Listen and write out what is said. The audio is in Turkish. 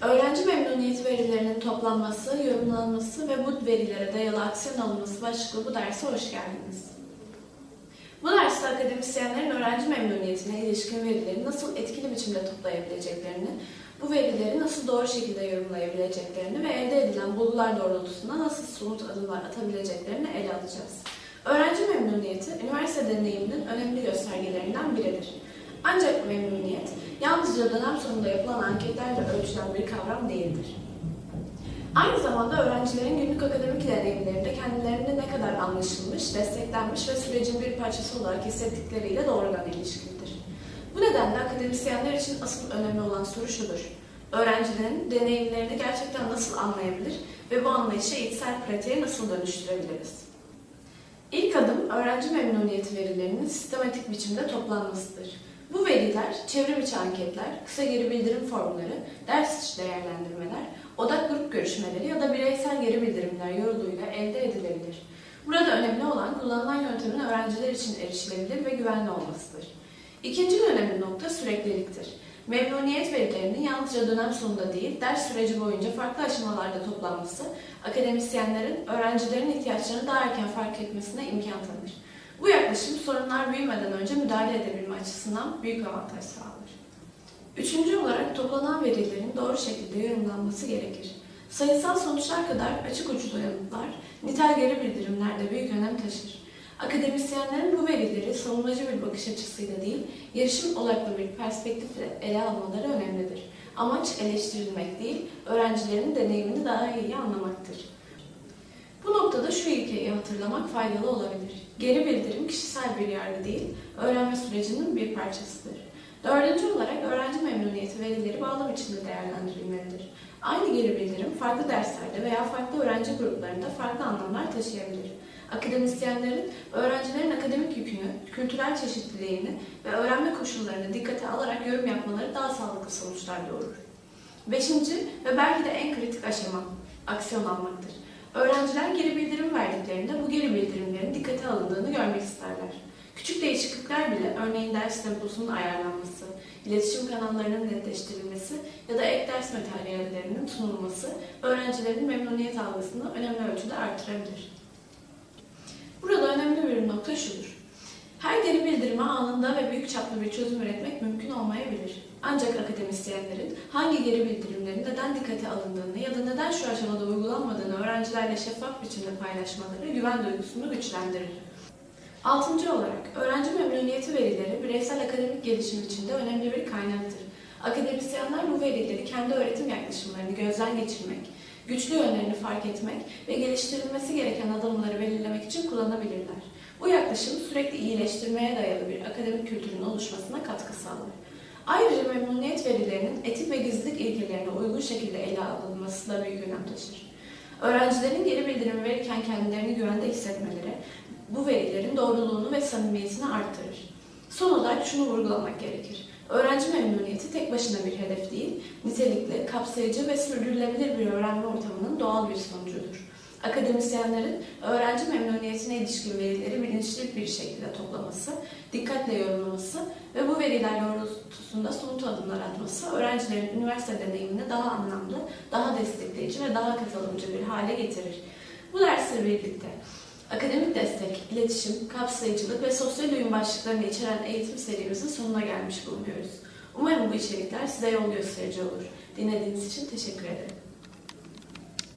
Öğrenci memnuniyeti verilerinin toplanması, yorumlanması ve bu verilere dayalı aksiyon alınması başlıklı bu derse hoş geldiniz. Bu derste akademisyenlerin öğrenci memnuniyetine ilişkin verileri nasıl etkili biçimde toplayabileceklerini, bu verileri nasıl doğru şekilde yorumlayabileceklerini ve elde edilen bulgular doğrultusunda nasıl somut adımlar atabileceklerini ele alacağız. Öğrenci memnuniyeti, üniversite deneyiminin önemli göstergelerinden biridir. Ancak memnuniyet, yalnızca dönem sonunda yapılan anketlerle ölçülen bir kavram değildir. Aynı zamanda öğrencilerin günlük akademik deneyimlerinde kendilerini ne kadar anlaşılmış, desteklenmiş ve sürecin bir parçası olarak hissettikleriyle doğrudan ilişkilidir. Bu nedenle akademisyenler için asıl önemli olan soru şudur: öğrencilerin deneyimlerini gerçekten nasıl anlayabilir ve bu anlayışı eğitsel pratiğe nasıl dönüştürebiliriz? İlk adım, öğrenci memnuniyeti verilerinin sistematik biçimde toplanmasıdır. Bu veriler, çevrim içi anketler, kısa geri bildirim formları, ders içi değerlendirmeler, odak grup görüşmeleri ya da bireysel geri bildirimler yoluyla elde edilebilir. Burada önemli olan kullanılan yöntemin öğrenciler için erişilebilir ve güvenli olmasıdır. İkinci önemli nokta sürekliliktir. Memnuniyet verilerinin yalnızca dönem sonunda değil, ders süreci boyunca farklı aşamalarda toplanması, akademisyenlerin öğrencilerin ihtiyaçlarını daha erken fark etmesine imkan tanır. Bu yaklaşım sorunlar büyümeden önce müdahale edebilme açısından büyük avantaj sağlar. Üçüncü olarak toplanan verilerin doğru şekilde yorumlanması gerekir. Sayısal sonuçlar kadar açık uçlu yanıtlar, nitel geri bildirimlerde büyük önem taşır. Akademisyenlerin bu verileri savunmacı bir bakış açısıyla değil, gelişim odaklı bir perspektifle ele almaları önemlidir. Amaç eleştirilmek değil, öğrencilerin deneyimini daha iyi anlamaktır. Bu noktada şu ilkeyi hatırlamak faydalı olabilir. Geri bildirim kişisel bir yargı değil, öğrenme sürecinin bir parçasıdır. Dördüncü olarak öğrenci memnuniyeti verileri bağlam içinde değerlendirilmelidir. Aynı geri bildirim farklı derslerde veya farklı öğrenci gruplarında farklı anlamlar taşıyabilir. Akademisyenlerin öğrencilerin akademik yükünü, kültürel çeşitliliğini ve öğrenme koşullarını dikkate alarak yorum yapmaları daha sağlıklı sonuçlar doğurur. Beşinci ve belki de en kritik aşama, aksiyon almaktır. Öğrenciler geri bildirim verdiklerinde bu geri bildirimlerin dikkate alındığını görmek isterler. Küçük değişiklikler bile, örneğin ders temposunun ayarlanması, iletişim kanallarının netleştirilmesi ya da ek ders materyallerinin sunulması, öğrencilerin memnuniyet algısını önemli ölçüde artırabilir. Burada önemli bir nokta şudur: her geri bildirime anında ve büyük çaplı bir çözüm üretmek mümkün olmayabilir. Ancak akademisyenlerin hangi geri bildirimlerin neden dikkate alındığını ya da neden şu aşamada uygulanmadığını öğrencilerle şeffaf biçimde paylaşmaları güven duygusunu güçlendirir. Altıncı olarak, öğrenci memnuniyeti verileri bireysel akademik gelişim için de önemli bir kaynaktır. Akademisyenler bu verileri kendi öğretim yaklaşımlarını gözden geçirmek, güçlü yönlerini fark etmek ve geliştirilmesi gereken adımları belirlemek için kullanabilirler. Bu yaklaşım sürekli iyileştirmeye dayalı bir akademik kültürün oluşmasına katkı sağlar. Ayrıca memnuniyet verilerinin etik ve gizlilik ilkelerine uygun şekilde ele alınması da büyük önem taşır. Öğrencilerin geri bildirim verirken kendilerini güvende hissetmeleri, bu verilerin doğruluğunu ve samimiyetini arttırır. Son olarak şunu vurgulamak gerekir: öğrenci memnuniyeti tek başına bir hedef değil, nitelikli, kapsayıcı ve sürdürülebilir bir öğrenme ortamının doğal bir sonucudur. Akademisyenlerin öğrenci memnuniyetine ilişkin verileri bilinçli bir şekilde toplaması, dikkatle yorumlaması ve bu veriler doğrultusunda somut adımlar atması, öğrencilerin üniversite deneyimini daha anlamlı, daha destekleyici ve daha katılımcı bir hale getirir. Bu dersle birlikte akademik destek, iletişim, kapsayıcılık ve sosyal uyum başlıklarını içeren eğitim serimizin sonuna gelmiş bulunuyoruz. Umarım bu içerikler size yol gösterici olur. Dinlediğiniz için teşekkür ederim.